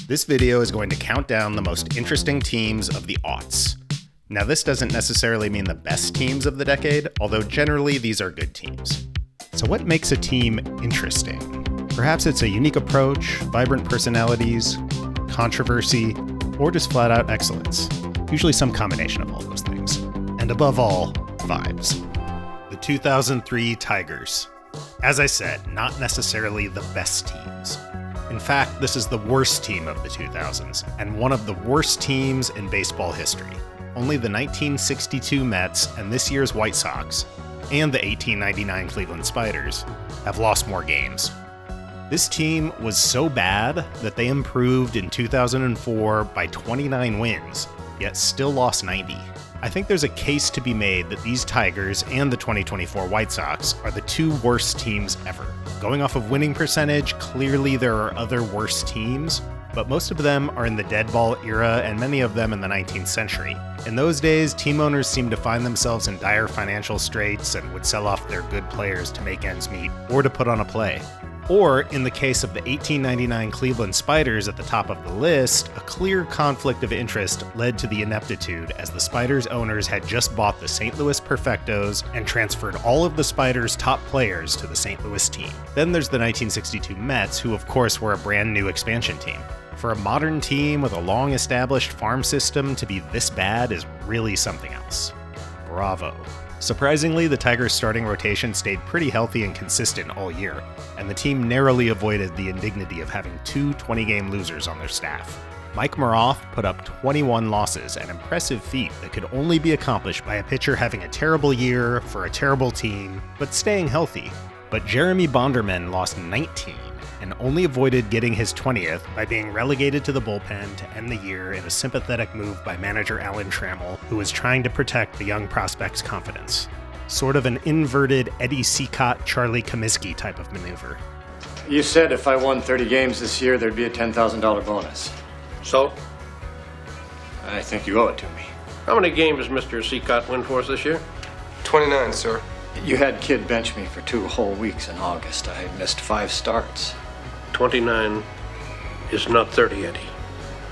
This video is going to count down the most interesting teams of the aughts. Now, this doesn't necessarily mean the best teams of the decade, although generally these are good teams. So what makes a team interesting? Perhaps it's a unique approach, vibrant personalities, controversy, or just flat-out excellence. Usually some combination of all those things. And above all, vibes. The 2003 Tigers. As I said, not necessarily the best teams. In fact, this is the worst team of the 2000s, and one of the worst teams in baseball history. Only the 1962 Mets and this year's White Sox, and the 1899 Cleveland Spiders, have lost more games. This team was so bad that they improved in 2004 by 29 wins, yet still lost 90. I think there's a case to be made that these Tigers and the 2024 White Sox are the two worst teams ever. Going off of winning percentage, clearly there are other worse teams, but most of them are in the dead ball era and many of them in the 19th century. In those days, team owners seemed to find themselves in dire financial straits and would sell off their good players to make ends meet or to put on a play. Or, in the case of the 1899 Cleveland Spiders at the top of the list, a clear conflict of interest led to the ineptitude as the Spiders owners had just bought the St. Louis Perfectos and transferred all of the Spiders' top players to the St. Louis team. Then there's the 1962 Mets, who of course were a brand new expansion team. For a modern team with a long-established farm system to be this bad is really something else. Bravo. Surprisingly, the Tigers' starting rotation stayed pretty healthy and consistent all year, and the team narrowly avoided the indignity of having two 20-game losers on their staff. Mike Maroth put up 21 losses, an impressive feat that could only be accomplished by a pitcher having a terrible year for a terrible team, but staying healthy. But Jeremy Bonderman lost 19, and only avoided getting his 20th by being relegated to the bullpen to end the year in a sympathetic move by manager Alan Trammell, who was trying to protect the young prospect's confidence. Sort of an inverted Eddie Seacott, Charlie Comiskey type of maneuver. You said if I won 30 games this year, there'd be a $10,000 bonus. So? I think you owe it to me. How many games does Mr. Seacott win for us this year? 29, sir. You had Kid bench me for 2 whole weeks in August. I missed 5 starts. 29 is not 30, Eddie.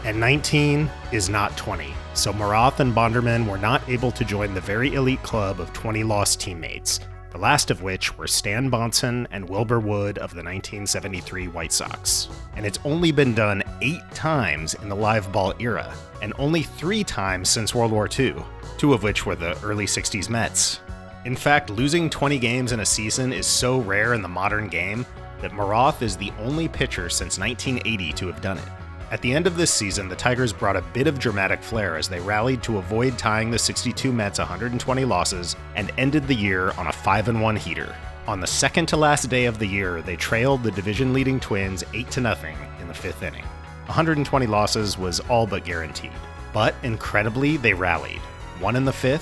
And 19 is not 20. So Maroth and Bonderman were not able to join the very elite club of 20 lost teammates, the last of which were Stan Bonson and Wilbur Wood of the 1973 White Sox. And it's only been done 8 times in the live ball era, and only 3 times since World War II, 2 of which were the early 60s Mets. In fact, losing 20 games in a season is so rare in the modern game that Maroth is the only pitcher since 1980 to have done it. At the end of this season, the Tigers brought a bit of dramatic flair as they rallied to avoid tying the 62 Mets 120 losses and ended the year on a 5-1 heater. On the second to last day of the year, they trailed the division-leading Twins 8-0 in the 5th inning. 120 losses was all but guaranteed. But incredibly, they rallied. 1 in the 5th,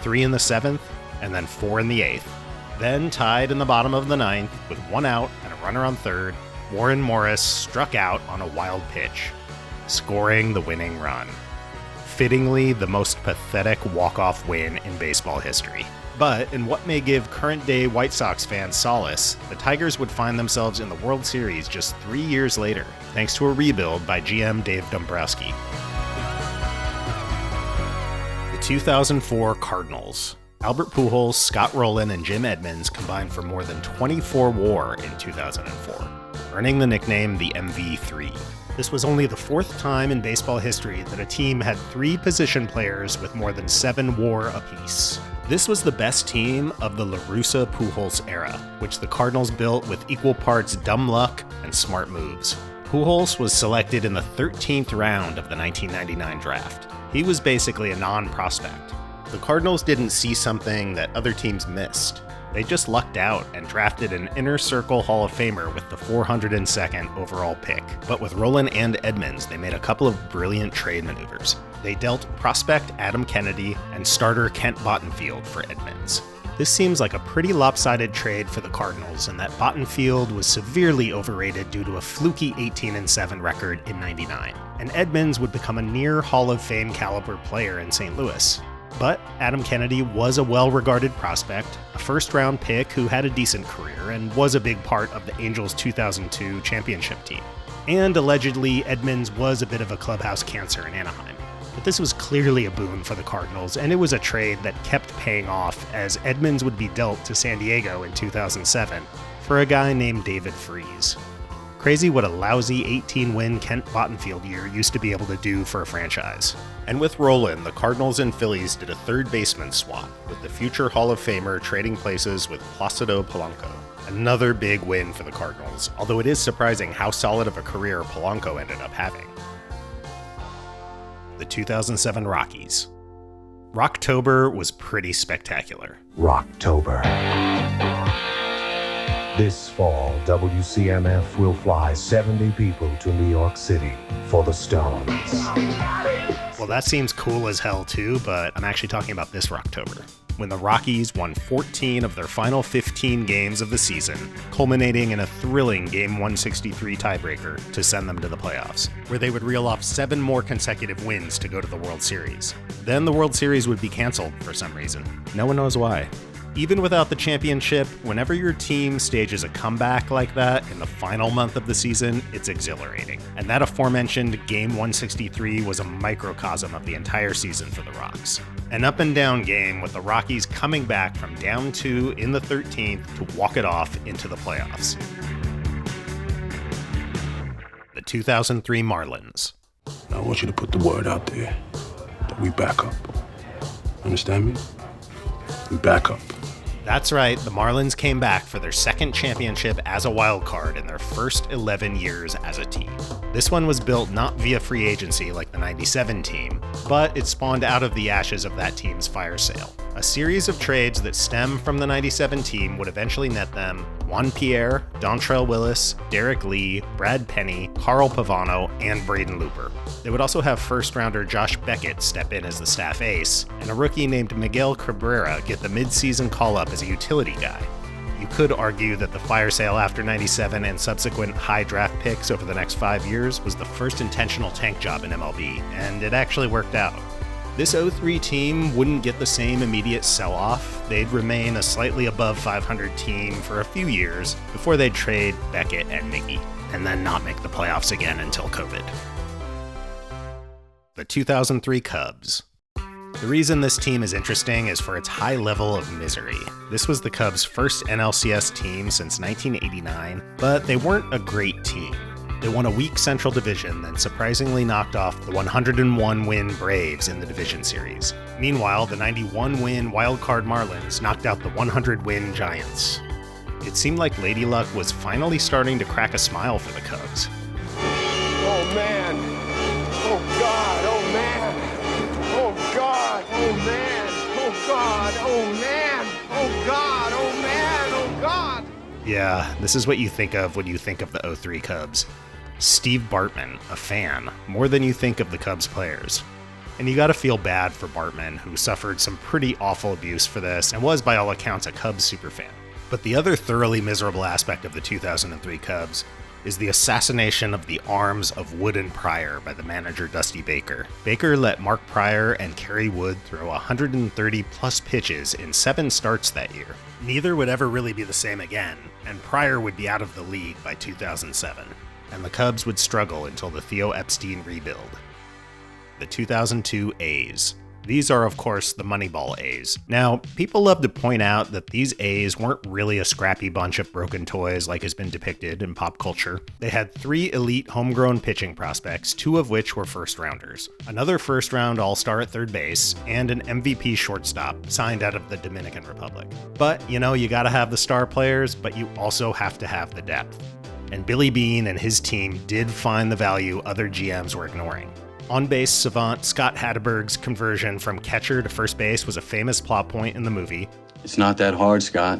3 in the 7th, and then 4 in the 8th. Then, tied in the bottom of the 9th, with 1 out and a runner on third, Warren Morris struck out on a wild pitch, scoring the winning run. Fittingly, the most pathetic walk-off win in baseball history. But in what may give current-day White Sox fans solace, the Tigers would find themselves in the World Series just 3 years later, thanks to a rebuild by GM Dave Dombrowski. The 2004 Cardinals. Albert Pujols, Scott Rowland, and Jim Edmonds combined for more than 24 WAR in 2004, earning the nickname the MV3. This was only the 4th time in baseball history that a team had 3 position players with more than 7 WAR apiece. This was the best team of the La Russa Pujols era, which the Cardinals built with equal parts dumb luck and smart moves. Pujols was selected in the 13th round of the 1999 draft. He was basically a non-prospect. The Cardinals didn't see something that other teams missed. They just lucked out and drafted an inner circle Hall of Famer with the 402nd overall pick. But with Rowland and Edmonds, they made a couple of brilliant trade maneuvers. They dealt prospect Adam Kennedy and starter Kent Bottenfield for Edmonds. This seems like a pretty lopsided trade for the Cardinals, and that Bottenfield was severely overrated due to a fluky 18-7 record in '99. And Edmonds would become a near Hall of Fame caliber player in St. Louis. But Adam Kennedy was a well-regarded prospect, a first-round pick who had a decent career and was a big part of the Angels' 2002 championship team. And allegedly, Edmonds was a bit of a clubhouse cancer in Anaheim. But this was clearly a boon for the Cardinals, and it was a trade that kept paying off as Edmonds would be dealt to San Diego in 2007 for a guy named David Freese. Crazy what a lousy 18-win Kent Bottenfield year used to be able to do for a franchise. And with Roland, the Cardinals and Phillies did a third baseman swap, with the future Hall of Famer trading places with Placido Polanco. Another big win for the Cardinals, although it is surprising how solid of a career Polanco ended up having. The 2007 Rockies. Rocktober was pretty spectacular. Rocktober. This fall, WCMF will fly 70 people to New York City for the Stones. Well, that seems cool as hell too, but I'm actually talking about this Rocktober, when the Rockies won 14 of their final 15 games of the season, culminating in a thrilling Game 163 tiebreaker to send them to the playoffs, where they would reel off 7 more consecutive wins to go to the World Series. Then the World Series would be canceled for some reason. No one knows why. Even without the championship, whenever your team stages a comeback like that in the final month of the season, it's exhilarating. And that aforementioned Game 163 was a microcosm of the entire season for the Rocks. An up and down game with the Rockies coming back from down 2 in the 13th to walk it off into the playoffs. The 2003 Marlins. I want you to put the word out there that we back up. Understand me? We back up. That's right, the Marlins came back for their second championship as a wild card in their first 11 years as a team. This one was built not via free agency like the 97 team, but it spawned out of the ashes of that team's fire sale. A series of trades that stem from the 97 team would eventually net them Juan Pierre, Dontrelle Willis, Derek Lee, Brad Penny, Carl Pavano, and Braden Looper. They would also have first-rounder Josh Beckett step in as the staff ace, and a rookie named Miguel Cabrera get the mid-season call-up as a utility guy. You could argue that the fire sale after 97 and subsequent high draft picks over the next 5 years was the first intentional tank job in MLB, and it actually worked out. This 03 team wouldn't get the same immediate sell-off. They'd remain a slightly above 500 team for a few years before they'd trade Beckett and Miggy, and then not make the playoffs again until COVID. The 2003 Cubs. The reason this team is interesting is for its high level of misery. This was the Cubs' first NLCS team since 1989, but they weren't a great team. They won a weak Central Division, then surprisingly knocked off the 101-win Braves in the division series. Meanwhile, the 91-win wildcard Marlins knocked out the 100-win Giants. It seemed like Lady Luck was finally starting to crack a smile for the Cubs. Oh man! Oh God! Oh man! Oh God! Oh man! Oh God! Oh man! Oh God! Oh man! Oh God! Yeah, this is what you think of when you think of the 03 Cubs. Steve Bartman, a fan, more than you think of the Cubs players. And you gotta feel bad for Bartman, who suffered some pretty awful abuse for this and was by all accounts a Cubs superfan. But the other thoroughly miserable aspect of the 2003 Cubs is the assassination of the arms of Wood and Pryor by the manager Dusty Baker. Baker let Mark Pryor and Kerry Wood throw 130 plus pitches in 7 starts that year. Neither would ever really be the same again, and Pryor would be out of the league by 2007. And the Cubs would struggle until the Theo Epstein rebuild. The 2002 A's. These are, of course, the Moneyball A's. Now, people love to point out that these A's weren't really a scrappy bunch of broken toys like has been depicted in pop culture. They had 3 elite homegrown pitching prospects, 2 of which were first-rounders, another first-round all-star at third base, and an MVP shortstop signed out of the Dominican Republic. But, you gotta have the star players, but you also have to have the depth. And Billy Beane and his team did find the value other GMs were ignoring. On-base savant Scott Hatteberg's conversion from catcher to first base was a famous plot point in the movie. It's not that hard, Scott.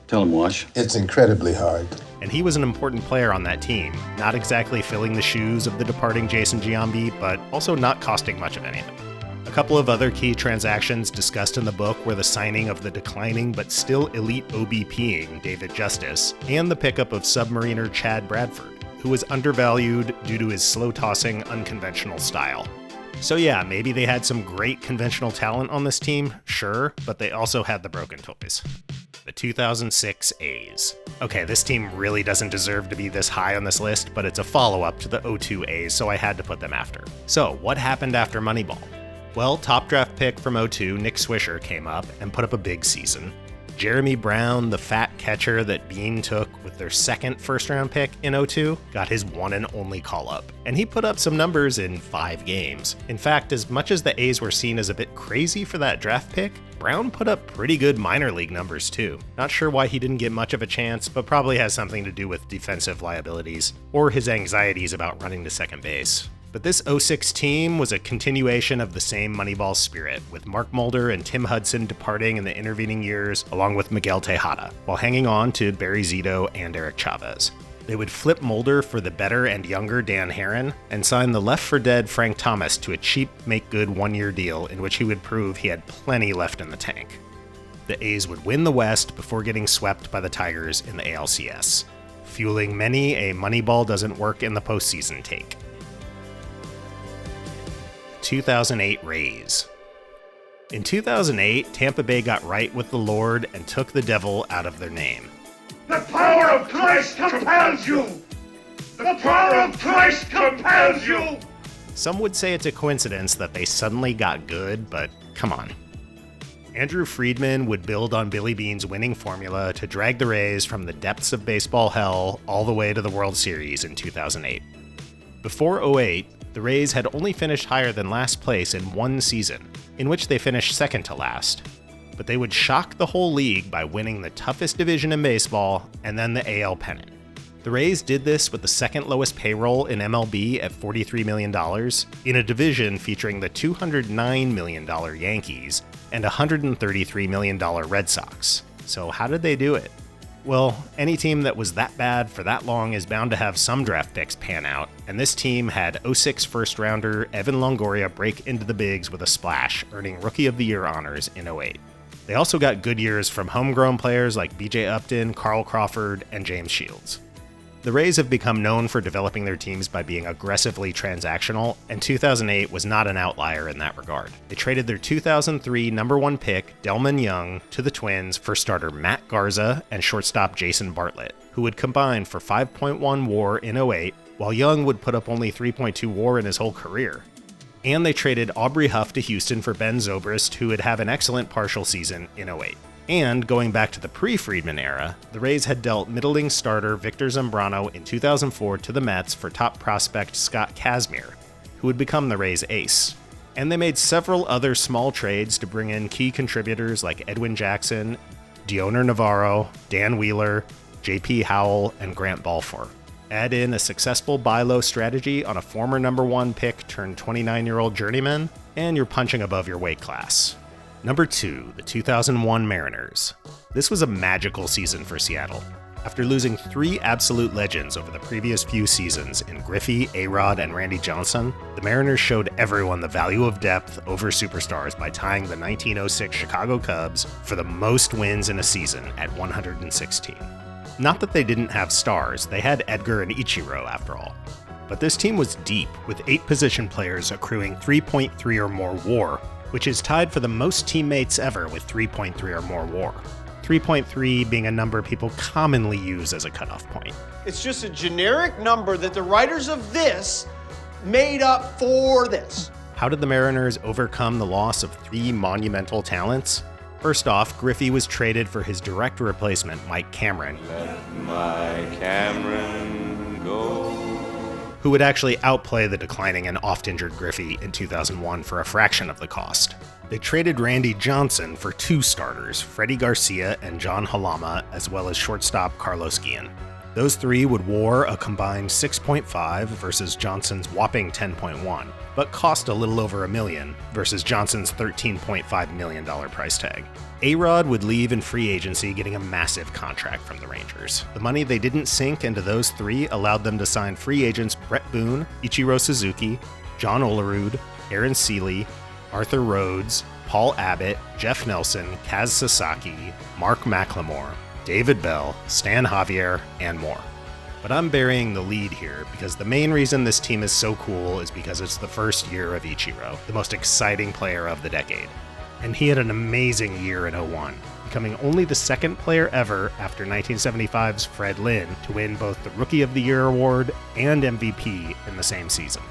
Tell him, Wash. It's incredibly hard. And he was an important player on that team, not exactly filling the shoes of the departing Jason Giambi, but also not costing much of anything. A couple of other key transactions discussed in the book were the signing of the declining but still elite OBPing David Justice, and the pickup of submariner Chad Bradford, who was undervalued due to his slow-tossing, unconventional style. So yeah, maybe they had some great conventional talent on this team, sure, but they also had the broken toys. The 2006 A's. Okay, this team really doesn't deserve to be this high on this list, but it's a follow-up to the 2002 A's, so I had to put them after. So, what happened after Moneyball? Well, top draft pick from 2002, Nick Swisher, came up and put up a big season. Jeremy Brown, the fat catcher that Bean took with their second first-round pick in 2002, got his one and only call-up. And he put up some numbers in 5 games. In fact, as much as the A's were seen as a bit crazy for that draft pick, Brown put up pretty good minor league numbers too. Not sure why he didn't get much of a chance, but probably has something to do with defensive liabilities, or his anxieties about running to second base. But this 2006 team was a continuation of the same Moneyball spirit, with Mark Mulder and Tim Hudson departing in the intervening years, along with Miguel Tejada, while hanging on to Barry Zito and Eric Chavez. They would flip Mulder for the better and younger Dan Herron, and sign the left-for-dead Frank Thomas to a cheap, make-good one-year deal in which he would prove he had plenty left in the tank. The A's would win the West before getting swept by the Tigers in the ALCS, fueling many a Moneyball doesn't work in the postseason take. 2008 Rays. In 2008, Tampa Bay got right with the Lord and took the devil out of their name. The power of Christ compels you! The power of Christ compels you! Some would say it's a coincidence that they suddenly got good, but come on. Andrew Friedman would build on Billy Beane's winning formula to drag the Rays from the depths of baseball hell all the way to the World Series in 2008. Before 2008, the Rays had only finished higher than last place in one season, in which they finished second to last. But they would shock the whole league by winning the toughest division in baseball and then the AL pennant. The Rays did this with the second lowest payroll in MLB at $43 million, in a division featuring the $209 million Yankees and $133 million Red Sox. So how did they do it? Well, any team that was that bad for that long is bound to have some draft picks pan out, and this team had 2006 first-rounder Evan Longoria break into the bigs with a splash, earning Rookie of the Year honors in 2008. They also got good years from homegrown players like B.J. Upton, Carl Crawford, and James Shields. The Rays have become known for developing their teams by being aggressively transactional, and 2008 was not an outlier in that regard. They traded their 2003 number 1 pick, Delman Young, to the Twins for starter Matt Garza and shortstop Jason Bartlett, who would combine for 5.1 WAR in 2008, while Young would put up only 3.2 WAR in his whole career. And they traded Aubrey Huff to Houston for Ben Zobrist, who would have an excellent partial season in 2008. And going back to the pre-Friedman era, the Rays had dealt middling starter Victor Zambrano in 2004 to the Mets for top prospect Scott Kazmir, who would become the Rays' ace. And they made several other small trades to bring in key contributors like Edwin Jackson, Dioner Navarro, Dan Wheeler, J.P. Howell, and Grant Balfour. Add in a successful buy low strategy on a former number 1 pick turned 29-year-old journeyman, and you're punching above your weight class. Number 2, the 2001 Mariners. This was a magical season for Seattle. After losing 3 absolute legends over the previous few seasons in Griffey, A-Rod, and Randy Johnson, the Mariners showed everyone the value of depth over superstars by tying the 1906 Chicago Cubs for the most wins in a season at 116. Not that they didn't have stars, they had Edgar and Ichiro after all. But this team was deep, with 8 position players accruing 3.3 or more WAR, which is tied for the most teammates ever with 3.3 or more WAR. 3.3 being a number people commonly use as a cutoff point. It's just a generic number that the writers of this made up for this. How did the Mariners overcome the loss of 3 monumental talents? First off, Griffey was traded for his direct replacement, Mike Cameron. Let my Cameron go. Who would actually outplay the declining and oft-injured Griffey in 2001 for a fraction of the cost. They traded Randy Johnson for 2 starters, Freddie Garcia and John Halama, as well as shortstop Carlos Guillen. Those 3 would WAR a combined 6.5 versus Johnson's whopping 10.1, but cost a little over $1 million versus Johnson's $13.5 million price tag. A-Rod would leave in free agency, getting a massive contract from the Rangers. The money they didn't sink into those 3 allowed them to sign free agents Brett Boone, Ichiro Suzuki, John Olerud, Aaron Seeley, Arthur Rhodes, Paul Abbott, Jeff Nelson, Kaz Sasaki, Mark McLemore, David Bell, Stan Javier, and more. But I'm burying the lead here because the main reason this team is so cool is because it's the first year of Ichiro, the most exciting player of the decade. And he had an amazing year in 01, becoming only the second player ever after 1975's Fred Lynn to win both the Rookie of the Year award and MVP in the same season.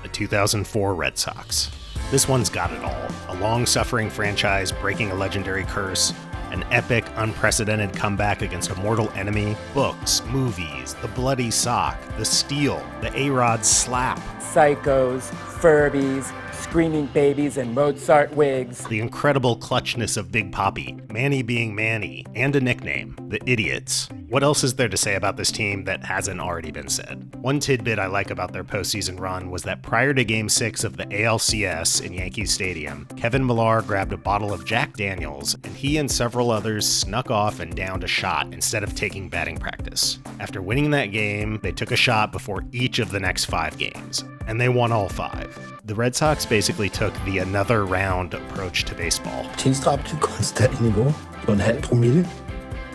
The 2004 Red Sox. This one's got it all. A long-suffering franchise breaking a legendary curse, an epic, unprecedented comeback against a mortal enemy, books, movies, the bloody sock, the steal, the A-Rod slap. Psychos, Furbies, screaming babies and Mozart wigs. The incredible clutchness of Big Papi, Manny being Manny, and a nickname, the Idiots. What else is there to say about this team that hasn't already been said? One tidbit I like about their postseason run was that prior to Game 6 of the ALCS in Yankee Stadium, Kevin Millar grabbed a bottle of Jack Daniels, and he and several others snuck off and downed a shot instead of taking batting practice. After winning that game, they took a shot before each of the next 5 games, and they won all 5. The Red Sox basically took the another round approach to baseball. Tilstræbt konstant niveau på en halv promille.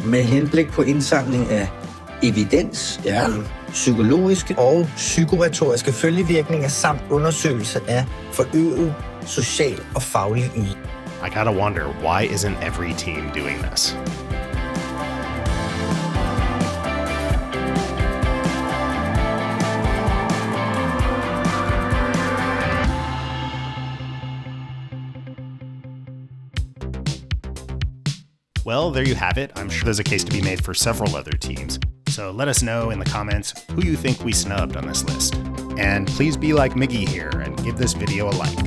Med henblik på indsamling af evidens, psykologiske og psykoretoriske følgevirkninger samt undersøgelse af forøget social og faglig yde. I gotta wonder, why isn't every team doing this? Well, there you have it. I'm sure there's a case to be made for several other teams. So let us know in the comments who you think we snubbed on this list. And please be like Miggy here and give this video a like.